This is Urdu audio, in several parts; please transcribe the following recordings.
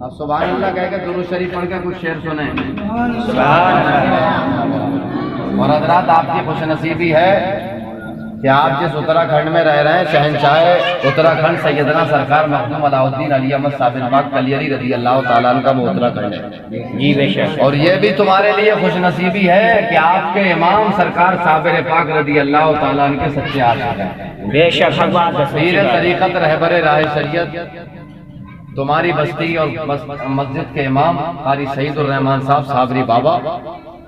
اب سبحان اللہ کہہ کے درود شریف پڑھ کے کچھ شعر سنیں. اور حضرات آپ کی خوش نصیبی ہے کہ آپ جس اتراکھنڈ میں رہ رہے ہیں شہنشاہ اتراکھنڈ سیدنا سرکار مخدوم علاء الدین علی احمد صابر پاک کلیری رضی اللہ تعالیٰ عنہ کا وہ اتراکھنڈ ہے. جی بے شک. اور یہ بھی تمہارے لیے خوش نصیبی ہے کہ آپ کے امام سرکار صابر پاک رضی اللہ تعالیٰ عنہ کے سچے عاشق ہیں. بے شک حق بات ہے. پیر طریقت رہبر راہ شریعت تمہاری بستی اور مسجد کے امام قاری سعید الرحمان صاحب صابری بابا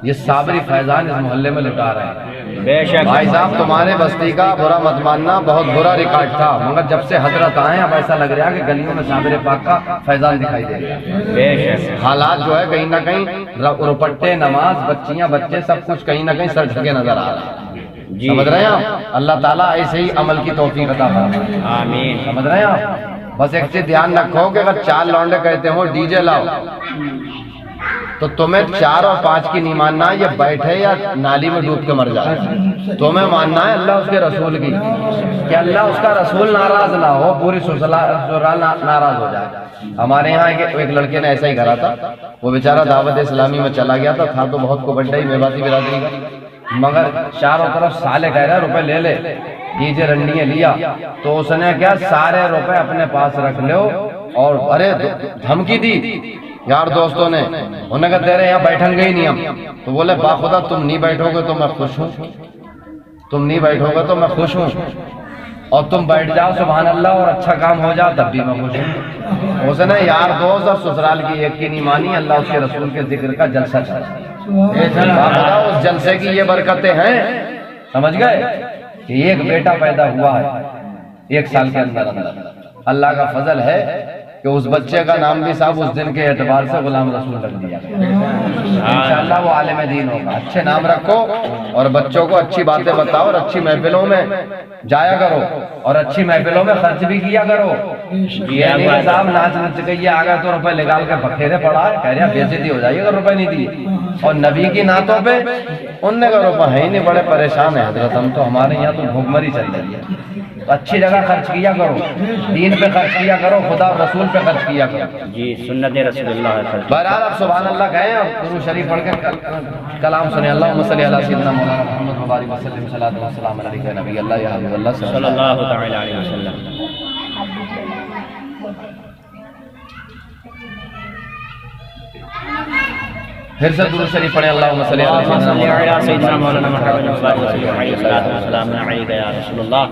یہ صابری فیضان اس محلے میں لٹا رہے ہیں. بے شک بھائی صاحب تمہارے بستی کا برا مت ماننا بہت برا ریکارڈ تھا مگر جب سے حضرت آئے اب ایسا لگ رہا ہے کہ گلیوں میں صابر پاک کا فیضان دکھائی دے رہا ہے. بے شک. حالات جو ہے کہیں نہ کہیں روپٹے نماز بچیاں بچے سب کچھ کہیں نہ کہیں سر جھکے نظر آ رہا ہے. سمجھ رہے ہیں آپ؟ اللہ تعالیٰ ایسے ہی عمل کی توفیق عطا فرمائے. آمین. سمجھ رہے ہیں آپ؟ بس ایک چیز دھیان رکھو کہ اگر 4 لونڈے کہتے ہو ڈی جے لاؤ تو تمہیں 4 اور 5 کی نہیں ماننا ہے یہ بیٹھے یا نالی میں ڈوب کے مر جائے. تمہیں ماننا ہے اللہ اس کے رسول کی کہ اللہ اس کا رسول ناراض نہ ہو پوری سسرال ناراض ہو جائے. ہمارے یہاں ایک لڑکے نے ایسا ہی کرا تھا. وہ بیچارہ دعوت اسلامی میں چلا گیا تھا تو بہت کو بڑا ہی میواتی برادری کا مگر چاروں طرف سالے کہہ رہے روپے لے لے ڈی جے رنڈیاں لیا تو اس نے کیا سارے روپے اپنے پاس رکھ لو اور ارے دھمکی دی یار دوستوں نے. انہوں نے کہا تیرے یہاں بیٹھیں گے ہی نہیں ہم. تو بولے باخدا تم نہیں بیٹھو گے تو میں خوش ہوں, تم نہیں بیٹھو گے تو میں خوش ہوں, اور تم بیٹھ جاؤ سبحان اللہ اور اچھا کام ہو جاؤ تب بھی میں خوش ہوں. اس نے یار دوست اور سسرال کی ایک کی نہیں مانی. اللہ اس کے رسول کے ذکر کا جلسہ چلا. باخدا اس جلسے کی یہ برکتیں ہیں سمجھ گئے کہ ایک بیٹا پیدا ہوا ہے 1 سال کے اندر اندر. اللہ کا فضل ہے کہ اس بچے کا نام بھی صاحب اس دن کے اعتبار سے غلام رسول رکھ دیا. انشاءاللہ وہ عالم دین ہوگا. اچھے نام رکھو اور بچوں کو اچھی باتیں بتاؤ اور اچھی محفلوں میں جایا کرو اور اچھی محفلوں میں خرچ بھی کیا کرو. یہ نہیں صاحب ناچ نچ گئی آ گئے تو روپے نکال کے بکھیرے پڑا ہے کہہ رہا بےعزتی ہو جائے اگر روپے نہیں دیے. اور نبی کی نعتوں پہ ان نے کہا روپے ہے ہی نہیں بڑے پریشان ہیں حضرت ہم تو ہمارے یہاں تو بھوکمری چل رہی ہے. اچھی جگہ خرچ کیا کرو دین پہ خرچ کیا کرو خدا اور رسول پہ خرچ کیا کرو. جی سنت رسول اللہ. بہرحال آپ سبحان اللہ کہیں اور درود شریف پڑھ کے کلام سنیں. اللہم صلی علی سیدنا مولانا محمد وبارک وسلم صلاۃ و سلام علیک یا نبی اللہ یا حبیب اللہ صلی اللہ تعالی علیہ وسلم. پھر سے درود شریف پڑھیں. اللہم صلی علی سیدنا مولانا محمد وبارک وسلم علیہ السلام علیک یا رسول اللہ.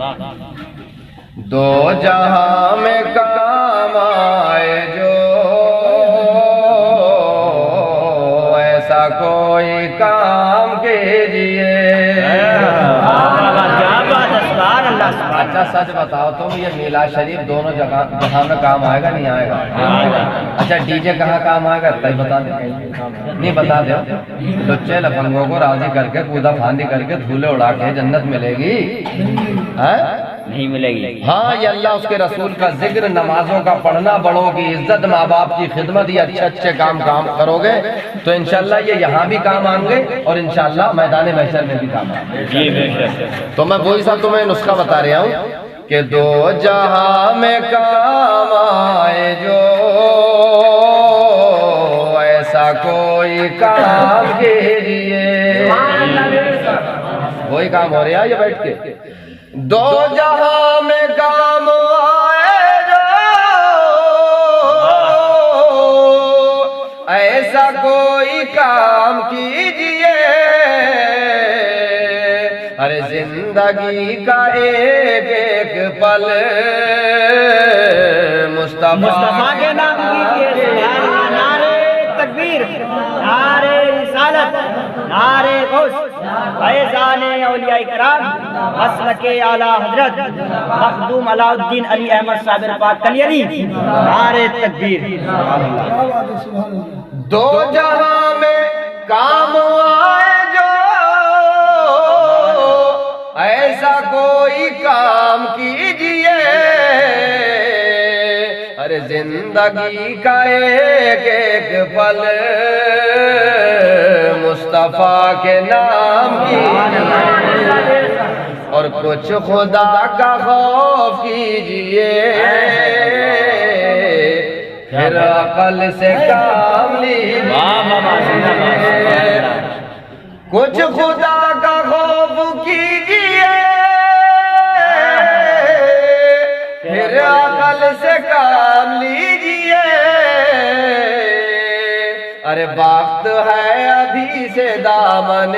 دو جہاں میں کام آئے جو ایسا کوئی کام کیجئے. اچھا سچ بتاؤ تم یہ میلاد شریف دونوں جگہ میں کام آئے گا نہیں آئے گا؟ اچھا ڈی جے کہاں کام آئے گا بتا دیں نہیں بتا دو. لچے لفنگوں کو راضی کر کے کودا پھاندی کر کے دھولے اڑا کے جنت ملے گی نہیں ملے گی. ہاں یہ اللہ اس کے رسول کا ذکر نمازوں کا پڑھنا بڑوں کی عزت ماں باپ کی خدمت یہ اچھے اچھے کام کرو گے تو انشاءاللہ یہ یہاں بھی کام آئیں گے اور انشاءاللہ میدان محشر میں بھی کام آئیں گے. تو میں وہی سا تمہیں نسخہ بتا رہا ہوں کہ دو جہاں میں کام آئے جو ایسا کوئی کام کیجئے. وہی کام ہو رہا ہے یہ بیٹھ کے. دو جہاں میں کام آئے جو ایسا کوئی کام کیجئے. ارے زندگی کا ایک ایک پل مصطفیٰ کے نام کیجئے. نعرے تکبیر نعرے رسالت نعرے غوث فیضان اولیاء کرام مسلک اعلیٰ حضرت مخدوم علاء الدین علی احمد صابر پاک کلیری. نعرے تکبیر. دو جہاں میں کام آئے جو ایسا کوئی کام کیجئے. ارے زندگی کا ایک ایک پل مصطفیٰ کے نام کیجئے اور کچھ خدا کا خوف کیجئے. پھر عقل سے کام لیجیے کچھ خدا کا خوف کیجیے پھر عقل سے کام لیجیے ارے وقت ہے ابھی سے دامن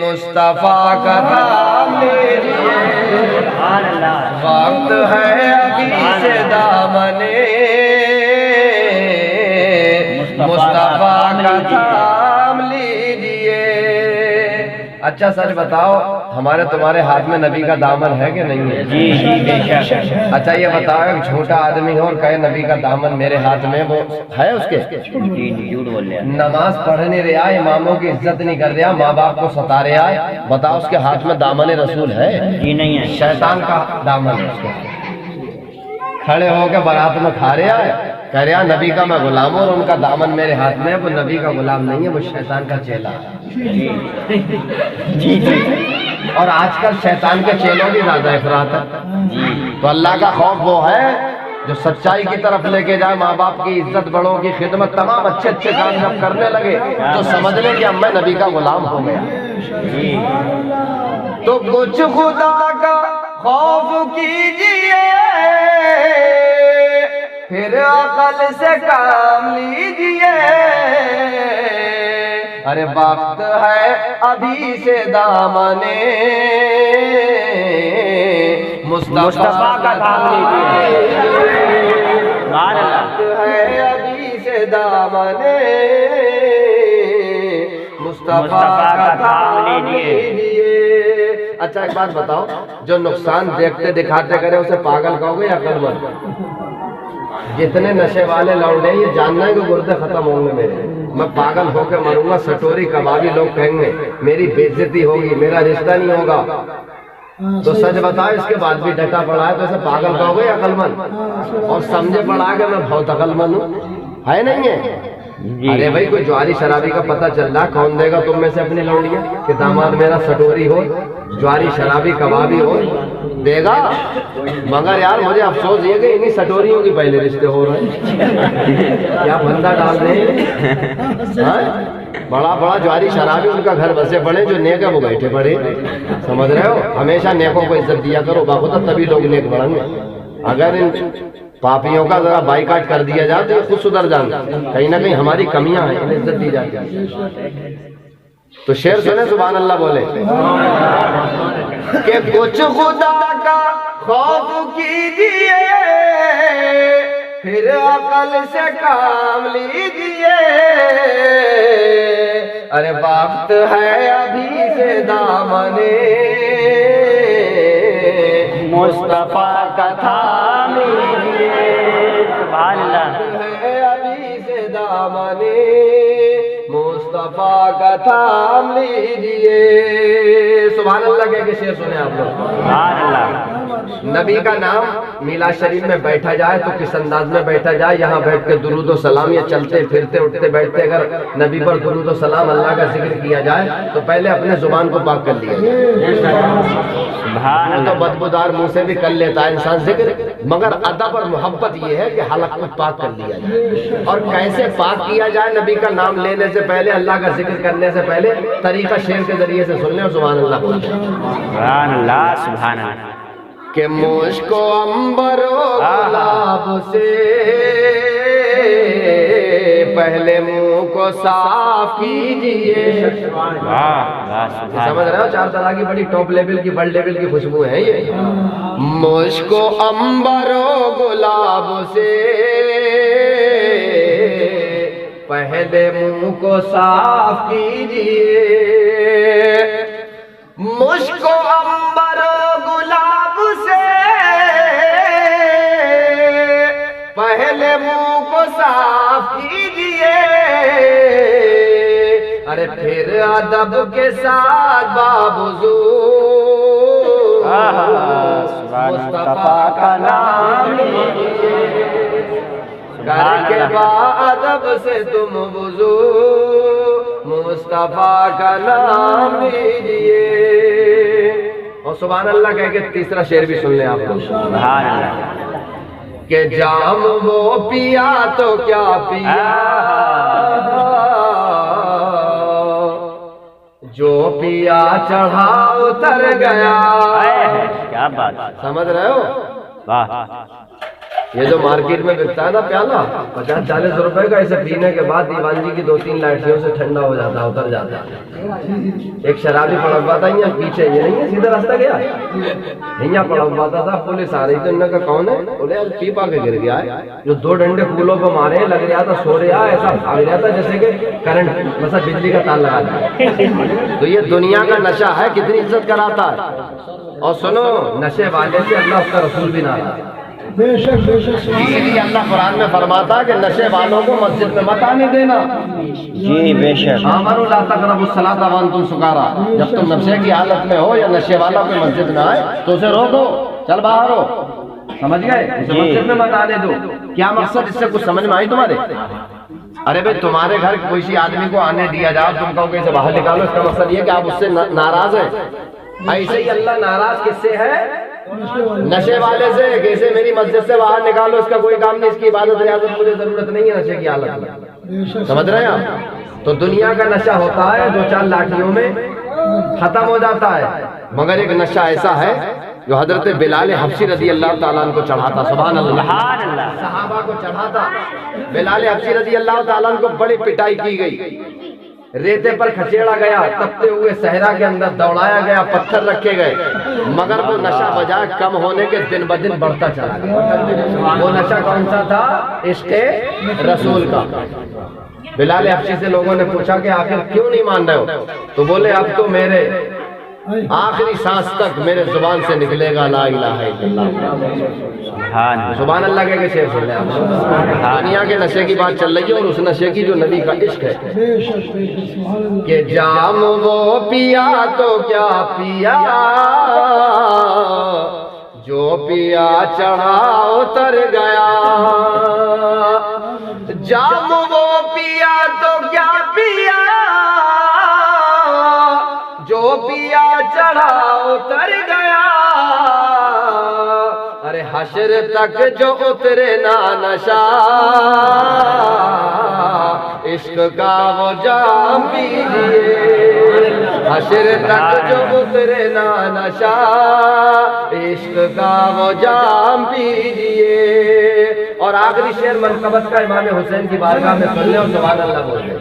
مصطفیٰ کا تھام لیجیے وقت ہے ابھی سے دامن مصطفیٰ کا تھام لیجیے اچھا سچ بتاؤ ہمارے تمہارے ہاتھ میں نبی کا دامن ہے کہ نہیں ہے؟ جی جی بے شک اچھا یہ بتاؤ ایک جھوٹا آدمی ہو اور کہے نبی کا دامن میرے ہاتھ میں وہ ہے اس کے جی جی جھوٹ بول رہے ہیں نماز پڑھ نہیں رہا اماموں کی عزت نہیں کر رہا ماں باپ کو ستا رہا ہے بتاؤ اس کے ہاتھ میں دامن رسول ہے؟ جی نہیں ہے شیطان کا دامن ہے اس کے کھڑے ہو کے بارات میں کھا رہا ہے کہہ رہا نبی کا میں غلام ہوں اور ان کا دامن میرے ہاتھ میں ہے وہ نبی کا غلام نہیں ہے وہ شیطان کا چیلا ہے جی جی اور آج کل شیطان کے چیلوں کی زیادہ افراط ہے تو اللہ کا خوف وہ ہے جو سچائی کی طرف لے کے جائے ماں باپ کی عزت بڑوں کی خدمت تمام اچھے اچھے کام جب کرنے لگے تو سمجھ لیں کہ اب میں نبی کا غلام ہو گیا تو کچھ خدا کا خوف کیجیے پھر عقل سے کام لیجیے ارے وقت ہے ابھی سے دامن مصطفیٰ کا تھام لیجیے وقت ہے ابھی سے دامن مصطفیٰ کا تھام لیجیے اچھا ایک بات بتاؤ جو نقصان دیکھتے دکھاتے کرے اسے پاگل کہو گے یا عقلمند؟ جتنے نشے والے لوٹے یہ جاننا ہے کہ گردے ختم ہوں گے میرے میں پاگل ہو کے مروں گا سٹوری کبابی لوگ کہیں گے میری بے عزتی ہوگی میرا رشتہ نہیں ہوگا تو سچ بتاؤ اس کے بعد بھی ڈٹا پڑا ہے تو اسے پاگل کہو گے یا عقلمند اور سمجھے پڑا کہ میں بہت عقلمند ہوں ہے نہیں ہے ارے بھائی کوئی جواری شرابی کا پتہ چل رہا کون دے گا تم میں سے اپنی لونڈیاں کہ داماد میرا سٹوری ہو جواری شرابی کبابی ہو دے گا مگر یار مجھے افسوس یہ کہ انہی سٹوریوں کی پہلے رشتے ہو رہے ہیں کیا بندہ ڈال دیں بڑا بڑا جواری شرابی ان کا گھر بسے پڑے جو نیک ہے وہ بیٹھے پڑے سمجھ رہے ہو ہمیشہ نیکوں کو عزت دیا کرو باخودہ تبھی لوگ نیک بڑھیں گے اگر ان پاپیوں کا ذرا بائیکاٹ کر دیا جائے تو یہ خود سدھر جانا کہیں نہ کہیں ہماری کمیاں ہیں انہیں عزت دی جاتی ہے تو شعر سنے سبحان اللہ بولے کہ کچھ خدا کا خوف کیجیے پھر عقل سے کام لیجیے ارے وقت ہے ابھی سے دامن مصطفیٰ کا تھام لیجیے سبحان اللہ ہے ابھی سے دامن مصطفیٰ کا تھام لیجیے سبحان اللہ کہہ کے شعر سنے آپ لوگ سبحان اللہ نبی کا نام میلاد شریف میں بیٹھا جائے تو کس انداز میں بیٹھا جائے یہاں بیٹھ کے درود و سلام یا چلتے پھرتے اٹھتے بیٹھتے اگر نبی پر درود و سلام اللہ کا ذکر کیا جائے تو پہلے اپنے زبان کو پاک کر لیا جائے تو بدبودار منہ سے بھی کر لیتا ہے انسان ذکر مگر ادب اور محبت یہ ہے کہ حلق کو پاک کر لیا جائے اور کیسے پاک کیا جائے نبی کا نام لینے سے پہلے اللہ کا ذکر کرنے سے پہلے طریقہ شعر کے ذریعے سے سن لیں اور سبحان اللہ بولتے ہیں سبحان اللہ سبحان اللہ کہ مشک و عنبر و گلاب سے پہلے منہ کو صاف کیجئے سمجھ رہے ہو چار طرح کی بڑی ٹاپ لیول کی بڑھ لیول کی خوشبو ہے یہ مشک و عنبر و گلاب سے پہلے منہ کو صاف کیجئے مشک و عنبر و گلاب سے پہلے منہ کو صاف کیجئے ارے پھر ادب کے ساتھ باوضو مصطفیٰ کا نام لیجئے کر کے با-ادب سے تم وضو مصطفیٰ کا نام لیجئے اور سبحان اللہ کہہ کے تیسرا شعر بھی سن لیں آپ لوگ سبحان اللہ کہ جام وہ پیا تو کیا پیا، جو پیا چڑھا اتر گیا۔ کیا بات، سمجھ رہے ہو؟ واہ، یہ جو مارکیٹ میں بکتا ہے نا پیالہ 50-40 روپے کا، اسے پینے کے بعد دیوان جی کی 2-3 لائٹیوں سے ٹھنڈا ہو جاتا ہے، اتر جاتا ہے۔ ایک شرابی پڑا ہوا تھا یہاں پیچھے، یہ نہیں ہے سیدھا راستہ گیا، یہاں پڑا ہوا تھا، پولیس آ رہی تھی، انہوں نے کہا کون ہے؟ بولے یار پی پا کے گر گیا ہے، جو 2 ڈنڈے پھولوں پہ مارے، لگ رہا تھا سو رہا، ایسا بھاگ رہا تھا جیسے کہ کرنٹ مثلا بجلی کا تار لگا دیا۔ تو یہ دنیا کا نشہ ہے، کتنی عزت کراتا ہے۔ اور سنو، نشے والے سے اللہ اس کا رسول بھی ناراض ہے۔ بے شک بے شک، اسی لیے اللہ قرآن میں فرماتا ہے کہ نشے والوں کو مسجد میں مت آنے دینا۔ جی بے شک، آمنوا لا تقربوا الصلاۃ وانتم سکارا، جب تم نشے کی حالت میں ہو یا نشے والا کوئی مسجد میں آئے تو اسے روکو، چل باہر ہو، سمجھ گئے؟ اسے مسجد میں مت آنے دو۔ کیا مقصد؟ اس سے کچھ سمجھ میں آئی تمہارے؟ ارے بھائی تمہارے گھر کسی آدمی کو آنے دیا جاؤ، تم کہو کہ اسے باہر نکالو، اس کا مقصد یہ کہ آپ اس سے ناراض ہیں۔ ایسے ہی اللہ ناراض کس سے ہے؟ نشے والے سے، کہ اسے میری مسجد سے باہر نکالو، اس کا کوئی کام نہیں، اس کی عبادت ریاضت مجھے ضرورت نہیں ہے نشے کی حالت میں۔ سمجھ رہے ہیں آپ؟ تو دنیا کا نشہ ہوتا ہے 2-4 لاٹھیوں میں ختم ہو جاتا ہے، مگر ایک نشہ ایسا ہے جو حضرت بلال حبشی رضی اللہ تعالیٰ عنہ کو چڑھا تھا۔ سبحان اللہ، صحابہ کو چڑھا تھا۔ بلال حبشی رضی اللہ تعالیٰ عنہ کو بڑی پٹائی کی گئی، ریتے پر کھچیڑا گیا، تپتے ہوئے صحرا کے اندر دوڑایا گیا، پتھر رکھے گئے، مگر وہ نشہ بجائے کم ہونے کے دن بدن بڑھتا چلا گیا۔ وہ نشہ کون سا تھا؟ عشق رسول کا۔ بلال حبشی سے لوگوں نے پوچھا کہ آخر کیوں نہیں مان رہے ہو؟ تو بولے اب تو میرے آخری سانس تک میرے زبان سے نکلے گا لا الہ الا اللہ۔ سبحان اللہ کے شعر سن لیں آپ۔ دنیا کے نشے کی بات چل رہی ہے، اور اس نشے کی جو نبی کا عشق ہے کہ جام وہ پیا تو کیا پیا، جو پیا چڑھا اتر گیا۔ جام وہ پیا تو کیا پیا، جو پیا چڑھا اتر گیا۔ ارے حشر تک جو اترے نا نشہ، عشق کا وہ جام پیجئے۔ حشر تک جو اترے نا نشہ، عشق کا وہ جام پیجئے۔ اور آخری شعر منقبت کا امام حسین کی بارگاہ میں سن لیں اور سبحان اللہ بول لیں۔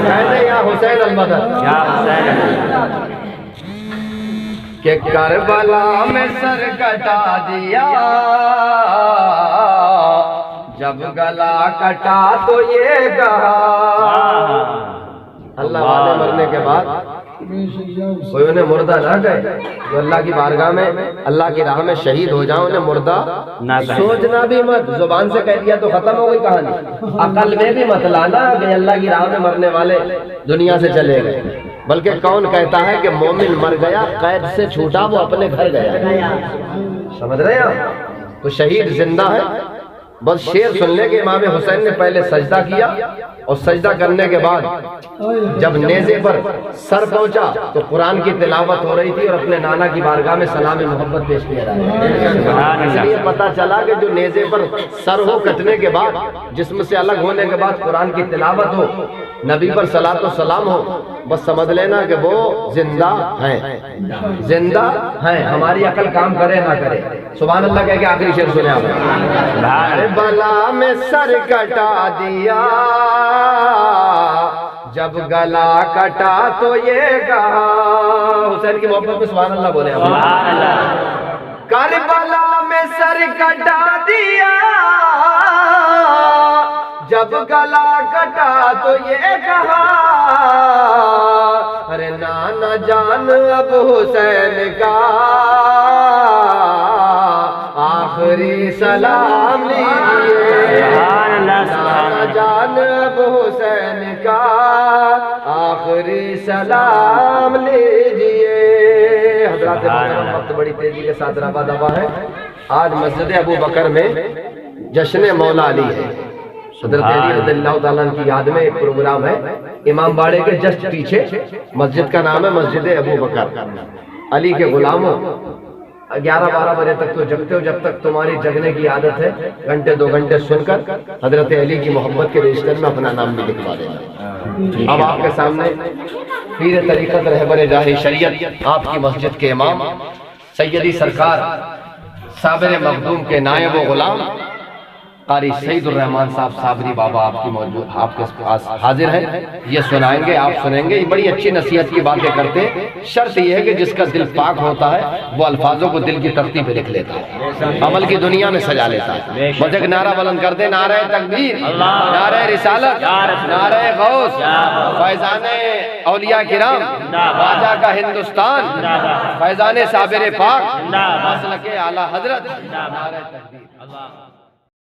کہتے یا حسین المدد، یا حسین، کہ کربلا میں سر کٹا دیا، جب گلا کٹا تو یہ کہا۔ اللہ والے مرنے کے بعد کوئی انہیں مردہ نہ کہے، جو اللہ کی بارگاہ میں اللہ کی راہ میں شہید ہو جاؤں انہیں مردہ سوچنا بھی مت۔ زبان سے کہہ دیا تو ختم ہو گئی کہانی، عقل میں بھی مت لانا کہ اللہ کی راہ میں مرنے والے دنیا سے چلے گئے، بلکہ کون کہتا ہے کہ مومن مر گیا قید سے چھوٹا وہ اپنے گھر گیا۔ سمجھ رہے ہیں؟ تو شہید زندہ ہے۔ بس شعر سن لے کہ امام حسین نے پہلے سجدہ کیا، اور سجدہ کرنے کے بعد جب نیزے پر سر پہنچا تو قرآن کی تلاوت ہو رہی تھی، اور اپنے نانا کی بارگاہ میں سلام محبت پیش کیا رہا ہے۔ اس لیے پتا چلا کہ جو نیزے پر سر ہو کٹنے کے بعد، جسم سے الگ ہونے کے بعد قرآن کی تلاوت ہو، نبی پر صلاۃ و سلام ہو، بس سمجھ لینا کہ وہ زندہ ہیں، زندہ ہیں، ہماری عقل کام کرے نہ کرے۔ سبحان اللہ کہہ کے آخری شعر سنے آپ۔ بلا میں سر کٹا دیا، جب گلا کٹا تو یہ کہا۔ حسین کی محبت میں سبحان اللہ بولے آپ۔ کربلا میں سر کٹا دیا، جب گلا کٹا تو یہ کہا۔ ارے نانا جان اب حسین کا آخری سلام لیجئے۔ نانا جان اب حسین کا آخری سلام لیجئے۔ حضرات محترم، وقت بڑی تیزی کے ساتھ رفع دفع ہے۔ آج مسجد ابو بکر میں جشن مولا علی ہے۔ حضرت علی رضی اللہ تعالیٰ عنہ کی یاد میں ایک پروگرام ہے امام باڑے کے جسٹ پیچھے، مسجد کا نام ہے مسجد ابو بکر۔ علی کے غلاموں 11-12 بجے تک تو جگتے ہو، جب تک تمہاری جگنے کی عادت ہے گھنٹے 2 گھنٹے سن کر حضرت علی کی محبت کے رجسٹر میں اپنا نام بھی لکھوا دینا۔ اب آپ کے سامنے پیر طریقت رہبر جاہ شریعت، آپ کی مسجد کے امام سیدی سرکار صابر مخدوم کے نائب و غلام قاری سعید الرحمن صاحب صابری بابا آپ کی موجود آپ کے پاس حاضر ہیں، یہ سنائیں گے، آپ سنیں گے۔ یہ بڑی اچھی نصیحت کی باتیں کرتے ہیں، شرط یہ ہے کہ جس کا دل پاک ہوتا ہے وہ الفاظوں کو دل کی تختی پہ لکھ لیتا ہے، عمل کی دنیا میں سجا لیتا ہے۔ بس ایک نعرہ بلند کر دیں، نعرہ تکبیر، نعرہ رسالت، نعرہ غوث، فیضان اولیاء کرام، خواجہ کا ہندوستان، فیضان صابر پاک، مسلک اعلی حضرت، نعرہ تکبیر۔